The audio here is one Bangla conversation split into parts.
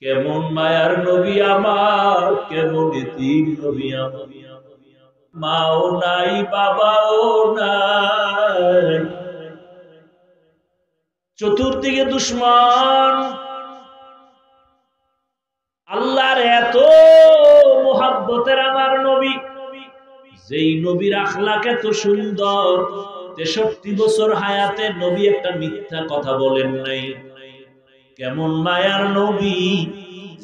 কেমন মায়ার নবী আমার, কেমন ইতিম নবী আমার, মাও নাই বাবাও নাই, চতুর্দিকে দুশ্মন। আল্লাহর এত মুহাব্বতের আমার নবী, যেই নবীর আখলাক এত সুন্দর, 63 বছর হায়াতে নবী একটা মিথ্যা কথা বলেন নাই। কেমন মায়ার নবী,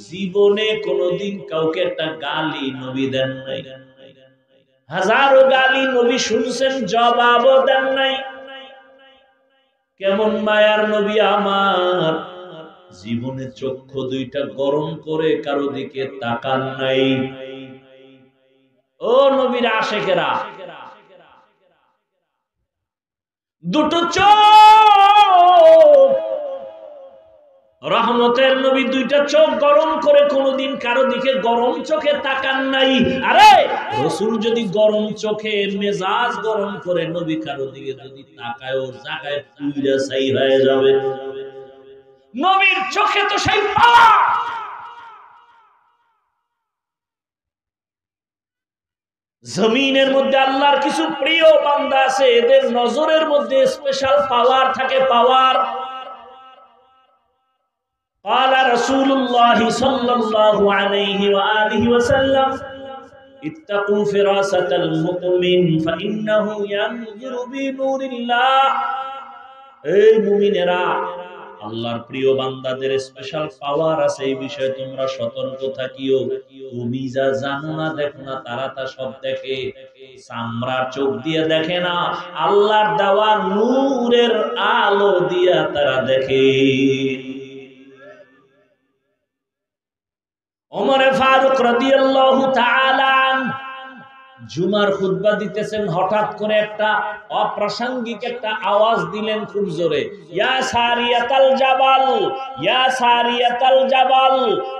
জীবনে কোনদিন কাউকে একটা গালি নবী দেন নাই। হাজারো গালি নবী শুনছেন, জবাবও দেন নাই। কেমন মায়ার নবী আমার, জীবনে চক্ষু দুইটা গরম করে কারো দিকে তাকান নাই। ও নবীর আশেকেরা, দুটো চোখ, রহমতের নবী দুইটা চোখ গরম করে কোনদিন কারো দিকে গরম চোখে তাকান নাই। আরে রাসূল যদি গরম চোখে মেজাজ গরম করে নবী কারো দিকে যদি তাকায়, ও জায়গায় পুইরা ছাই হয়ে যাবে। নবীর চোখে তো সেই পাওয়ার। জমিনের মধ্যে আল্লাহর কিছু প্রিয় বান্দা আছে, এদের নজরের মধ্যে স্পেশাল পাওয়ার থাকে, পাওয়ার। قال رسول الله صلى الله عليه وآله وسلم اتقوا فراسة المؤمن فإنه ينظر بنور الله। এই মুমিনেরা, আল্লাহর প্রিয় বান্দাদের স্পেশাল পাওয়ার আছে, এই বিষয়ে তোমরা সতর্ক থাকিও। তুমি যা জানো না, দেখো না, তারা তা সব দেখে। চামড়ার চোখ দিয়ে দেখে না, আল্লাহর দেওয়া নূরের আলো দিয়া তারা দেখে। ওমর ফারুক রাদিয়াল্লাহু তাআলা জুমার খুতবা দিতেছেন, হঠাৎ করে একটা অপ্রাসঙ্গিক একটা আওয়াজ দিলেন খুব জোরে, ইয়া সারিয়াতাল জাবাল, ইয়া সারিয়াতাল জাবাল,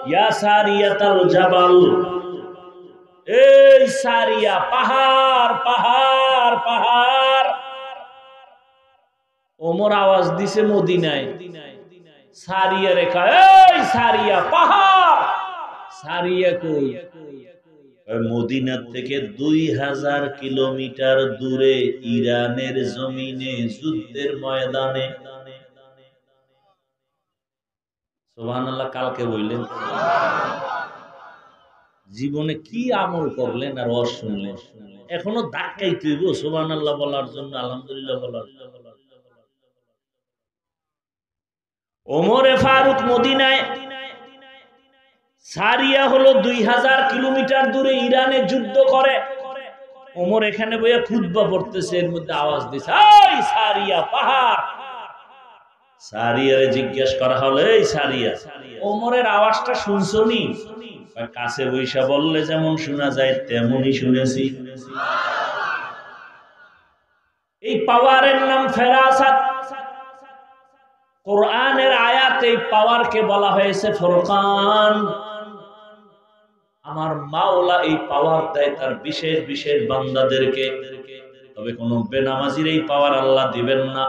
ইয়া সারিয়াতাল জাবাল। এই সারিয়া, পাহাড় পাহাড় পাহাড়। ওমর আওয়াজ দিছে মদিনায়, সারিয়া রেখা, এই সারিয়া পাহাড়। সারিয়া কই? মদিনার থেকে 2000 কিলোমিটার দূরে ইরানের জমিনে যুদ্ধের ময়দানে। সুবহানাল্লাহ। কালকে বললেন জীবনে কি আমল করলেন আর ওয়াজ শুনলেন, এখনো ধাক্কাই তুইব সুবহানাল্লাহ বলার জন্য, আলহামদুলিল্লাহ বলার জন্য। ওমরে ফারুক মদিনায়, সারিয়া হলো 2000 কিলোমিটার দূরে, ইরানে যুদ্ধ করে। ওমর এখানে বইয়া খুতবা পড়তেছে, এর মধ্যে আওয়াজ দিছে, এই সারিয়া পাহাড়। সারিয়ারে জিজ্ঞেস করা হলো, এই সারিয়া, ওমরের আওয়াজটা শুনছনি? কাছে বইসা বললে যেমন শোনা যায় তেমনই শুনেছি। এই পাওয়ারের নাম ফেরাসাত। কোরআনের আয়াতে এই পাওয়ারকে বলা হয়েছে ফুরকান। আমার মাওলা এই পাওয়ার দেয় তার বিশেষ বিশেষ বান্দাদেরকে, তবে কোন বেনামাজির এই পাওয়ার আল্লাহ দিবেন না।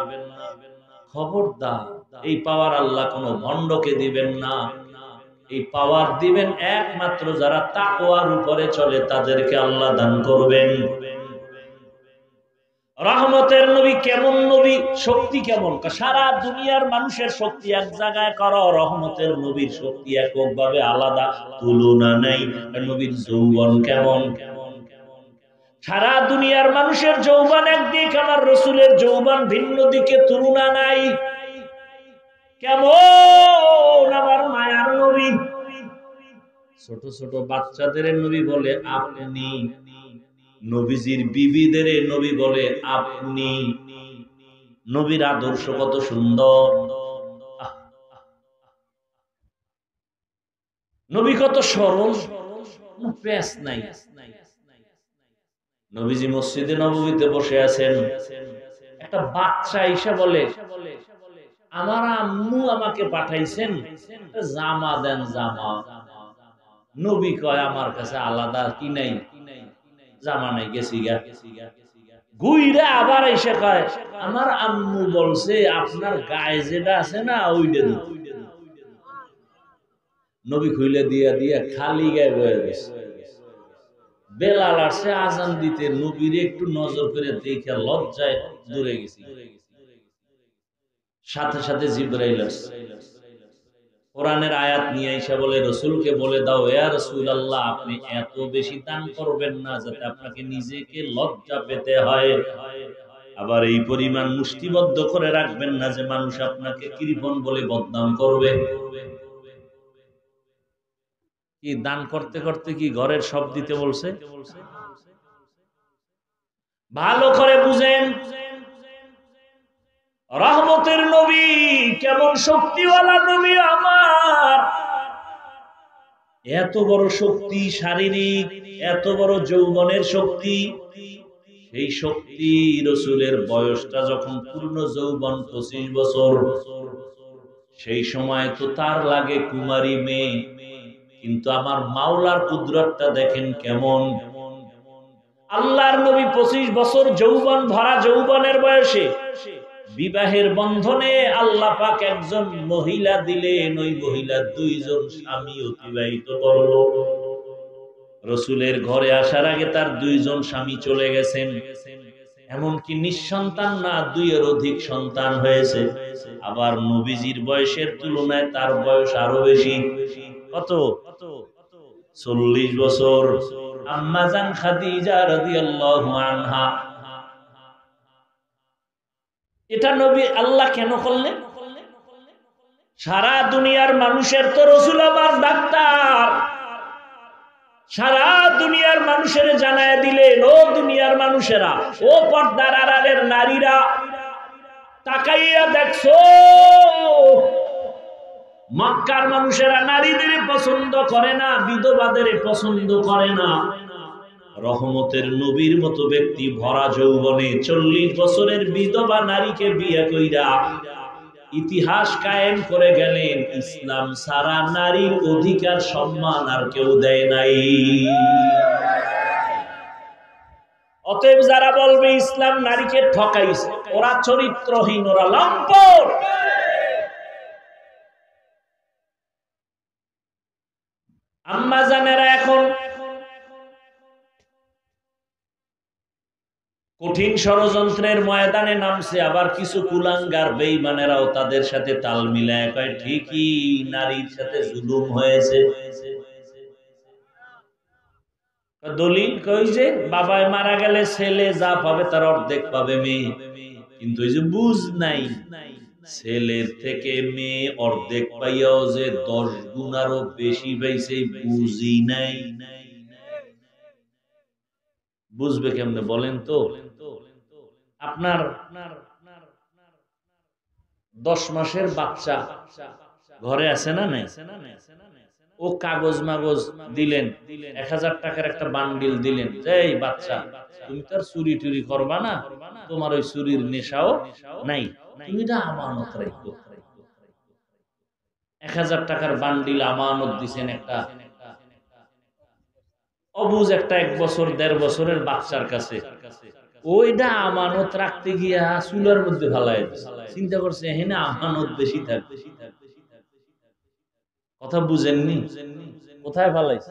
খবরদার, এই পাওয়ার আল্লাহ কোন ভণ্ডকে দিবেন না। এই পাওয়ার দিবেন একমাত্র যারা তাকওয়ার উপরে চলে, তাদেরকে আল্লাহ দান করবেন। রহমতের নবী কেমন নবী, শক্তি কেমন? সারা দুনিয়ার মানুষের শক্তি এক জায়গায় করো, রহমতের নবীর শক্তি এককভাবে আলাদা, তুলনা নেই। নবীর যৌবন কেমন? সারা দুনিয়ার মানুষের যৌবন একদিক, আমার রাসূলের যৌবন ভিন্ন দিকে, তুলনা নাই। কেমন আমার মায়ার নবী! ছোট ছোট বাচ্চাদের নবী বলে আপনি, নবীজির বিবিদের নবী বলে আপনি। নবীর আদর্শ কত সুন্দর, নবী কত সরল, পেশ নাই। নবীজি মসজিদে নববীতে বসে আছেন, একটা বাচ্চা এসে বলে, আমার আম্মু আমাকে পাঠাইছেন, জামা দেন, জামা। নবী কয়, আমার কাছে আলাদা কি নাই, জামা নাই, গেছি গা। গুইরা আবার এসে কয়, আমার আম্মু বলছে আপনার গায়ে যেটা আছে না ওইটা। নবী খুইলে দিয়া দিয়া খালি গায়ে বয়ে গেছে। বেলাল আসছে আজান দিতে, নবীর একটু নজর করে দেখে লজ্জায় দূরে গেছি। সাথে সাথে জিবরাইল আসছে, কোরআনের আয়াত নিয়ে এসে বলে রাসূলকে বলে দাও, ইয়া রাসূলুল্লাহ আপনি এত বেশি দান করবেন না যাতে আপনাকে নিজেকে লজ্জা পেতে হয়, আবার এই পরিমাণ মুষ্টিবদ্ধ করে রাখবেন না যে মানুষ আপনাকে কৃপণ বলে বদনাম করবে। কি দান করতে করতে কি ঘরের সব দিতে বলছে? ভালো করে বুঝেন, রহমতের নবী কেমন শক্তিওয়ালা নবী আমার। এত বড় শক্তি শারীরিক, এত বড় যৌবনের শক্তি। সেই শক্তি রাসূলের বয়সটা যখন পূর্ণ যৌবন 25 বছর, সেই সময় তো তার লাগে কুমারী মেয়ে। কিন্তু আমার মাওলার কুদরতটা দেখেন কেমন। আল্লাহর নবী 25 বছর যৌবন ভরা যৌবনের বয়সে বিবাহের বন্ধনে আল্লাহ পাক একজন মহিলা দিলেন, ওই মহিলা 2 জন স্বামী অতিবাহিত করল। রাসূলের ঘরে আসার আগে তার 2 জন স্বামী চলে গেছেন, এমনকি নিঃসন্তান না 2 এর অধিক সন্তান হয়েছে। আবার নবীজির বয়সের তুলনায় তার বয়স আরো বেশি। কত? 40 বছর। আম্মা জান খাদিজা রাদিয়াল্লাহু আনহা। এটা নবী আল্লাহ কেন করলেন? সারা দুনিয়ার মানুষের তো রাসূল আমার ডাক্তার, সারা দুনিয়ার মানুষের জানায় দিলেন, ও দুনিয়ার মানুষেরা, ও পর্দার আড়ালের নারীরা, তাকাইয়া দেখছো মক্কার মানুষেরা নারীদের পছন্দ করে না, বিধবাদের পছন্দ করে না। রহমতের নবীর মতো ব্যক্তি ভরা যৌবনে 40 বছরের বিধবা নারীকে বিয়ে কইরা ইতিহাস কায়েম করে গেলেন। ইসলাম সারা নারীর অধিকার সম্মান আর কেউ দেয় নাই। অতএব যারা বলবে ইসলাম নারীকে ঠকাইছে, ওরা চরিত্রহীন, ওরা লম্পট। আম্মা জানেরা এখন কঠিন ষড়যন্ত্রের ময়দানে নামছে। আবার কিছু কুলাঙ্গার বেঈমানেরাও তাদের সাথে তাল মিলায় কয় ঠিকই নারীর সাথে জুলুম হয়েছে। দলিল কই যে বাবায় মারা গেলে ছেলে যা পাবে তার অর্ধেক পাবে মেয়ে। কিন্তু এই যে বুঝ নাই, ছেলের থেকে মেয়ে অর্ধেক পাইয়াও যে 10 গুণ আরো বেশি পাইছে, বুঝি নাই। বুঝবে কেমনে বলেন তো? আপনার 10 মাসের বাচ্চা ঘরে আছে না নাই? ও কাগজ মাগজ দিলেন, 1000 টাকার একটা বান্ডিল দিলেন, এই বাচ্চা তুমি তো আর চুরি টুরি করবা না, তোমার ওই চুরির নেশাও নাই, তুমি এটা আমানত রাখো। 1000 টাকার বান্ডিল আমানত দিছেন একটা অবুঝ একটা 1 বছর 1.5 বছরের বাচ্চার কাছে। ওইটা আমানত রাখতে গিয়া চুলার মধ্যে ফালাই চিন্তা করছে এখানে আমানত বেশি থাকবে। কথা বুঝেননি? কোথায় ফালাইছে?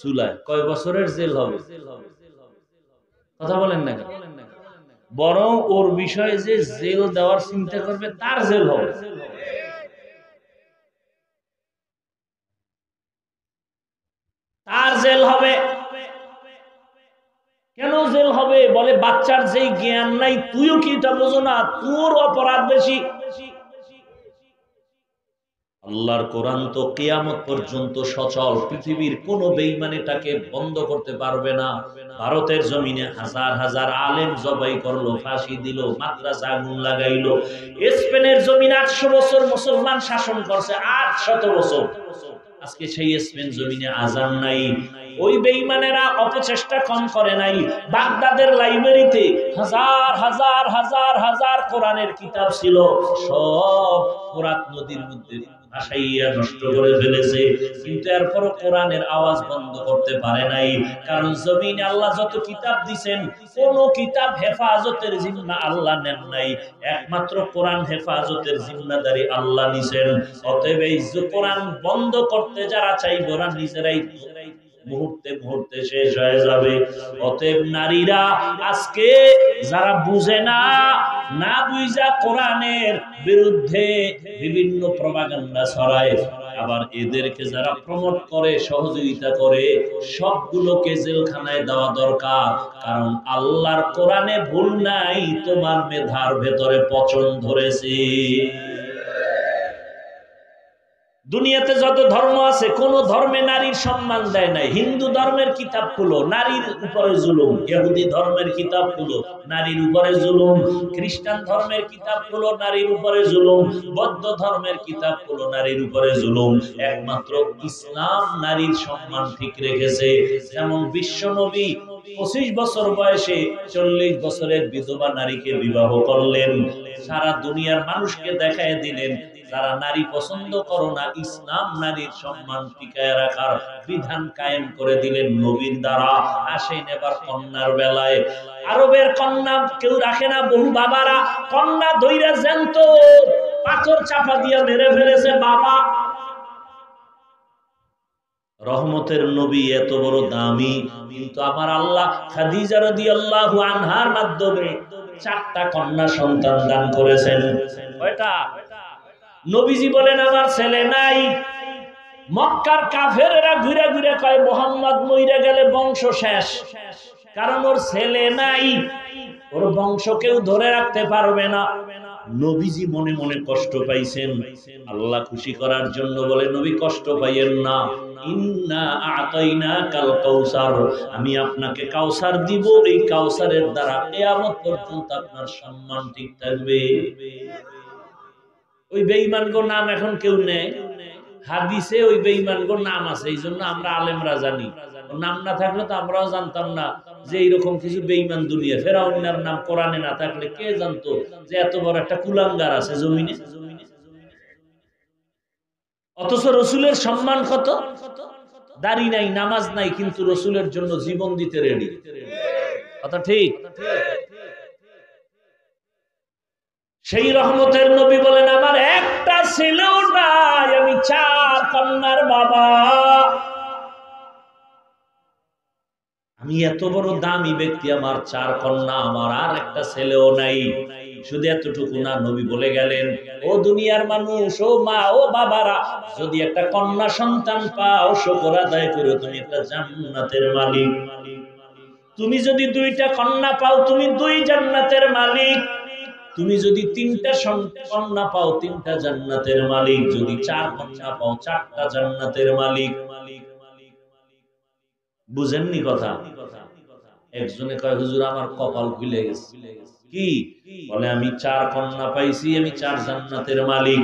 চুলায়। কয় বছরের জেল হবে? কথা বলেন না। বরং ওর বিষয়ে যে জেল দেওয়ার চিন্তা করবে তার জেল হবে। তার জেল হবে। কেন জেল হবে? বলে বাচ্চার যেই জ্ঞান নাই, তুইও কি এটা বোঝো না, তোর অপরাধ বেশি। আল্লাহর কোরআন তো কিয়ামত পর্যন্ত সচল, পৃথিবীর কোন বেঈমান এটাকে বন্ধ করতে পারবে না। ভারতের জমিনে হাজার হাজার আলেম জবাই করলো, ফাঁসি দিল, মাদ্রাসা আগুন লাগাইলো। স্পেনের জমিনে 800 বছর মুসলমান শাসন করছে, 800 বছর। আজকে সেই স্পেন জমিনে আজান নাই। ওই বেঈমানেরা অপচেষ্টা কম করে নাই। বাগদাদের লাইব্রেরিতে হাজার হাজার হাজার হাজার কোরআনের কিতাব ছিল, সব ফোরাত নদীর মধ্যে ভাসাইয়া নষ্ট করে ফেলেছে, কিন্তু এরপরও কোরআনের আওয়াজ বন্ধ করতে পারে নাই। কারণ জমিনে আল্লাহ যত কিতাব দিবেন, কোন কিতাব হেফাজতের জিম্মা আল্লাহ নেন নাই, একমাত্র কোরআন হেফাজতের জিম্মাদারি আল্লাহ নিছেন। অতএব এই কোরআন বন্ধ করতে যারা চাইবে ওরা নিজেরাই মুহূর্তে মুহূর্তে শেষ হয়ে যাবে। অতএব নারীরা আজকে যারা বুঝে না, না বুঝা কোরআনের বিরুদ্ধে বিভিন্ন প্রপাগান্ডা ছড়ায়, আবার এদেরকে যারা প্রমোট করে, সহযোগিতা করে, সবগুলোকে জেলখানায় দেওয়া দরকার। কারণ আল্লাহর কোরআনে ভুল নাই, তোমার মেধার ভেতরে পচন ধরেছে। দুনিয়াতে যত ধর্ম আছে, কোন ধর্মে নারীর সম্মান দেয় নাই। হিন্দু ধর্মের কিতাব খুলো, নারীর উপরে জুলুম। ইহুদি ধর্মের কিতাব খুলো, নারীর উপরে জুলুম। খ্রিস্টান ধর্মের কিতাব খুলো, নারীর উপরে জুলুম। বৌদ্ধ ধর্মের কিতাব খুলো, নারীর উপরে জুলুম। একমাত্র ইসলাম নারীর সম্মান ঠিক রেখেছে। যেমন বিশ্ব নবী 25 বছর বয়সে 40 বছরের বিধবা নারীকে বিবাহ করলেন। সারা দুনিয়ার মানুষকে দেখায় দিলেন, যারা নারী পছন্দ করো না, ইসলাম নারীর সম্মান টিকায় রাখার বিধান কায়েম করে দিলেন নবীর দ্বারা। আসেন এবার কন্যার বেলায়। আরবের কন্যা কেউ রাখে না, বহু বাবারা কন্যা ধইরা জ্যান্ত পাথর চাপা দিয়ে মেরে ফেলেছে বাবা। রহমতের নবী এত বড় দামি, কিন্তু আমার আল্লাহ খাদিজা রাদিয়াল্লাহু আনহার মাধ্যমে 4টা কন্যা সন্তান দান করেছেন। কয়টা? নবীজি বলেন আমার ছেলে নাই। মক্কার কাফেররা ঘুরে ঘুরে কয় মুহাম্মদ মইরা গেলে বংশ শেষ, কারণ ওর ছেলে নাই, ওর বংশ কেউ ধরে রাখতে পারবে না। নবীজি মনে মনে কষ্ট পাইছেন। আল্লাহ খুশি করার জন্য বলে, নবী কষ্ট পাইয়েন না, ইন্না আতাইনাকাল কাউসার, আমি আপনাকে কাউসার দিব, এই কাউসারের দ্বারা কিয়ামত পর্যন্ত আপনার সম্মান ঠিক থাকবে। ওই বেঈমানগো নাম এখন কেউ নেই, হাদিসে ওই বেঈমানগো নাম আছে, এই জন্য আমরা আলেমরা জানি। নাম না থাকলে তো আমরাও জানতাম না যে এইরকম কিছু বেঈমান দুনিয়া। ফেরাউনের নাম কোরআনে না থাকলে কে জানতো যে এত বড় একটা কুলাঙ্গার আছে জমিনে। অথচ রসুলের সম্মান কত, দাড়ি নাই, নামাজ নাই, কিন্তু রসুলের জন্য জীবন দিতে রেডি। কথা ঠিক? সেই রহমতের নবী বলেন আমার একটা ছেলেও নাই, আমি 4 কন্যার বাবা। আমি এত বড় দামি ব্যক্তি, আমার 4 কন্যা, আমার আর একটা ছেলেও নাই। শুধু এতটুকু না, নবী বলে গেলেন, ও দুনিয়ার মানুষ, ও মা, ও বাবারা, যদি একটা কন্যা সন্তান পাও, শুকর আদায় করো, তুমি একটা জান্নাতের মালিক। তুমি যদি 2টা কন্যা পাও, তুমি 2 জান্নাতের মালিক। তুমি যদি 3টা কন্যা পাও, 3টা জান্নাতের মালিক। যদি 4 কন্যা পাও, 4টা জান্নাতের মালিক। বুঝেননি কথা? একজনে কয় হুজুর আমার কপাল খুলে গেছে। কি বলে? আমি 4 কন্যা পাইছি, আমি 4 জান্নাতের মালিক।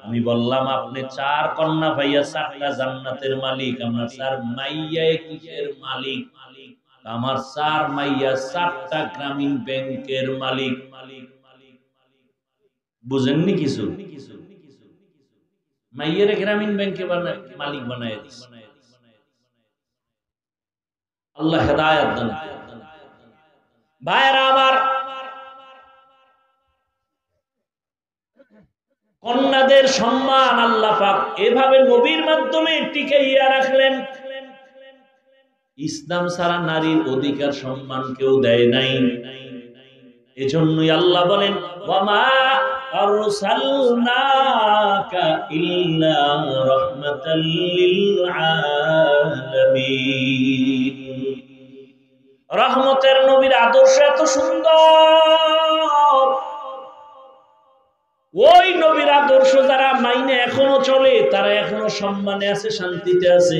আমি বললাম আপনি 4 কন্যা পাইয়া 4টা জান্নাতের মালিক, আমার 4 মাইয়া কিসের মালিক? আমার 4 মাইয়া 4টা গ্রামীণ ব্যাংকের মালিক। বুঝেননি কিছু? মাইয়ের গ্রামীণ ব্যাংকে মালিক বানায় দিস। আল্লাহ হেদায়েত দান। ভাইরা আমার, কন্যাদের সম্মান আল্লাহ পাক এভাবে নবীর মাধ্যমে টিকাইয়া রাখলেন। ইসলাম ছাড়া নারীর অধিকার সম্মান কেউ দেয় নাই। এজন্যই আল্লাহ বলেন, ওয়ামা আরসালনাকা ইল্লা রাহমাতাল লিল আলামিন। রহমতের নবীর আদর্শ এত সুন্দর, ওই নবীর আদর্শ যারা মাইনে এখনো চলে, তারা এখনো সম্মানে আছে, শান্তিতে আছে।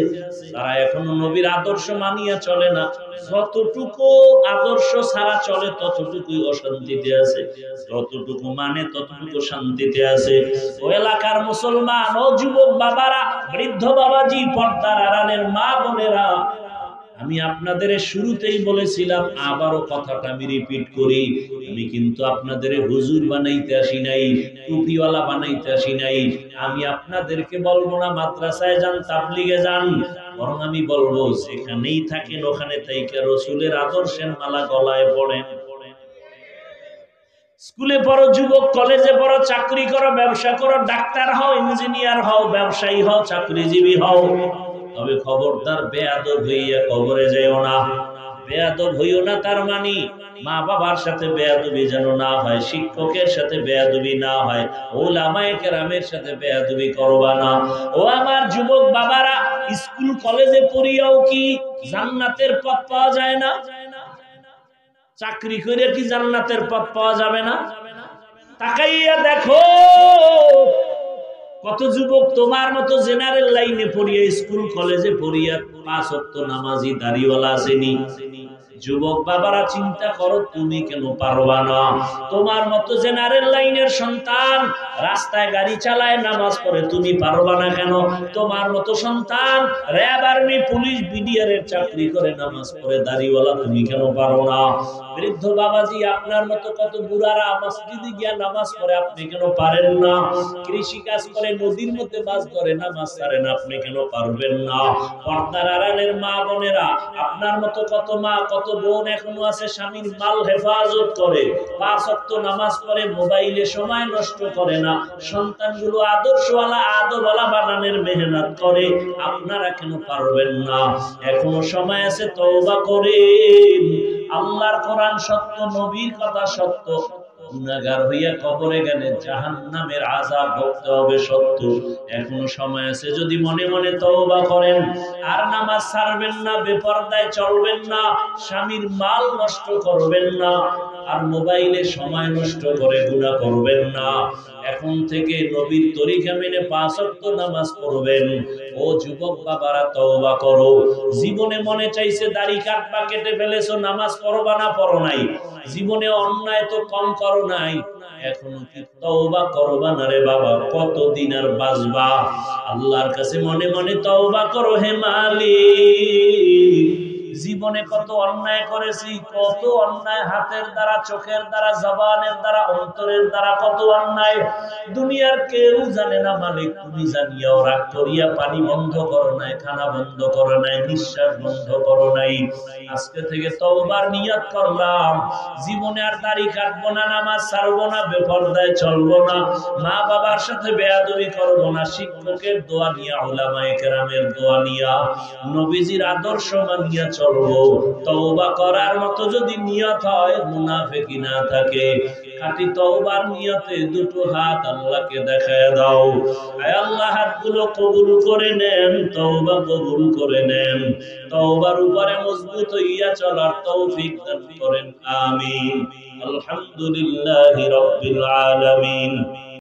তারা এখনো নবীর আদর্শ মানিয়া চলে না, যতটুকু আদর্শ ছাড়া চলে ততটুকুই অশান্তিতে আছে, যতটুকু মানে ততটুকু শান্তিতে আছে। ও এলাকার মুসলমান, ও যুবক বাবারা, বৃদ্ধ বাবাজি, পর্দার আড়ালের মা বোনেরা, আমি আপনাদের শুরুতেই বলেছিলাম, আবারও কথাটা আমি রিপিট করি, আমি কিন্তু আপনাদের হুজুর বানাইতে আসি নাই, টুপিওয়ালা বানাইতে আসি নাই। আমি আপনাদেরকে বলবো না মাদ্রাসায় যান, তাবলিগে যান, বরং আমি বলবো যেখানেই থাকেন ওখানে থাইকা রাসূলের আদর্শের মালা গলায় পড়েন। স্কুলে পড়ো, যুবক, কলেজে পড়ো, চাকরি করো, ব্যবসা করো, ডাক্তার হও, ইঞ্জিনিয়ার হও, ব্যবসায়ী হও, চাকরিজীবী হও, তবে খবরদার বেয়াদব হইয়া কবরে যাইও না। বেয়াদব হইও না তার মানে মা বাবার সাথে বেয়াদবি যেন না হয়, শিক্ষকের সাথে বেয়াদবি না হয়, ওলামায়ে কেরামের সাথে বেয়াদবি করবা না। ও আমার যুবক বাবারা, স্কুল কলেজে পড়িয়াও কি জান্নাতের পথ পাওয়া যায় না? চাকরি করে কি জান্নাতের পথ পাওয়া যাবে না? তাকাইয়া দেখো কত যুবক তোমার মতো জেনারেল লাইনে পড়িয়া, স্কুল কলেজে পড়িয়া 5 ওয়াক্ত নামাজি দাড়িওয়ালা আসেনি। যুবক বাবারা চিন্তা করো, তুমি কেন পারবা না? তোমার মতো জেনারেল লাইনের সন্তান রাস্তায় গাড়ি চালায়, নামাজ পড়ে, তুমি পারবা না কেন? তোমার মতো সন্তান র‍্যাব, আর্মি, পুলিশ, বিডিআর এর চাকরি করে, নামাজ পড়ে, দাড়িওয়ালা, তুমি কেন পারো না? বৃদ্ধ বাবাজি, আপনার মতো কত বুড়ারা মসজিদে গিয়া নামাজ পড়ে, আপনি কেন পারেন না? কৃষি কাজ করে, নদীর মধ্যে মাছ ধরে, নামাজ ছাড়েন, আপনি কেন পারবেন না? পর্দার আড়ালের মা বোনেরা, আপনার মতো কত মা, কত বোন এখনো আছে স্বামীর মাল হেফাজত করে, 5 ওয়াক্ত নামাজ পড়ে, মোবাইলে সময় নষ্ট করে না, সন্তানগুলো আদর্শওয়ালা, আদবওয়ালা বানানোর মেহনত করে, আপনারা কেন পারবেন না? এখনো সময় আছে, তওবা করেন। আল্লাহর কোরআন সত্য, নবীর কথা সত্য। গুনাহগার হইয়া কবরে গেলে জাহান্নামের আযাব ভোগতে হবে সত্য। এখনো সময় আছে, যদি মনে মনে তওবা করেন, আর নামাজ ছাড়বেন না, বেপরদায় চলবেন না, স্বামীর মাল নষ্ট করবেন না, আর মোবাইলে সময় নষ্ট করে গুনাহ করবেন না। এখন থেকে নবীর তরিকা মেনে 5 ওয়াক্ত নামাজ পড়বেন। ও যুবক বাবারা, তওবা করো। জীবনে মনে চাইছে দাড়ি কাটবা, কেটে ফেলেছো, নামাজ পড়বা না, পড়ো নাই। জীবনে অন্যায় তো কম করো নাই, এখনো কি তওবা করবা না রে বাবা? কতদিন আর বাঁচবা? আল্লাহর কাছে মনে মনে তওবা করো, হে মালিক, জীবনে কত অন্যায় করেছি, কত অন্যায়, হাতের দ্বারা, চোখের দ্বারা, জবানের দ্বারা, অন্তরের দ্বারা, কত অন্যায় দুনিয়ার কেউ জানে না মালিক, তুমি জানিয়াও রাগ করিয়া পানি বন্ধ করো নাই, খানা বন্ধ করো নাই, নিঃশ্বাস বন্ধ করো নাই। আজকে থেকে তওবার নিয়ত করলাম, জীবনে আর দাড়ি কাটবো না, নামাজ ছাড়বো না, বেপরদায় চলবো না, মা বাবার সাথে বেয়াদবি করবো না, শিক্ষকের দোয়া নিয়া, উলামায়ে কেরামের দোয়া নিয়া, নবীজির আদর্শ মানিয়া চলবো। তওবা করার মতো যদি নিয়ত হয়, মুনাফিকি না থাকে, খাঁটি তওবার নিয়তে দুটো হাত আল্লাহকে দেখায় দাও। আয় আল্লাহ, হাতগুলো কবুল করে নেন, তওবা কবুল করে নেন, তওবার উপরে মজবুত হইয়া চলার তৌফিক দান করেন। আমিন। আলহামদুলিল্লাহি রাব্বিল আলামিন।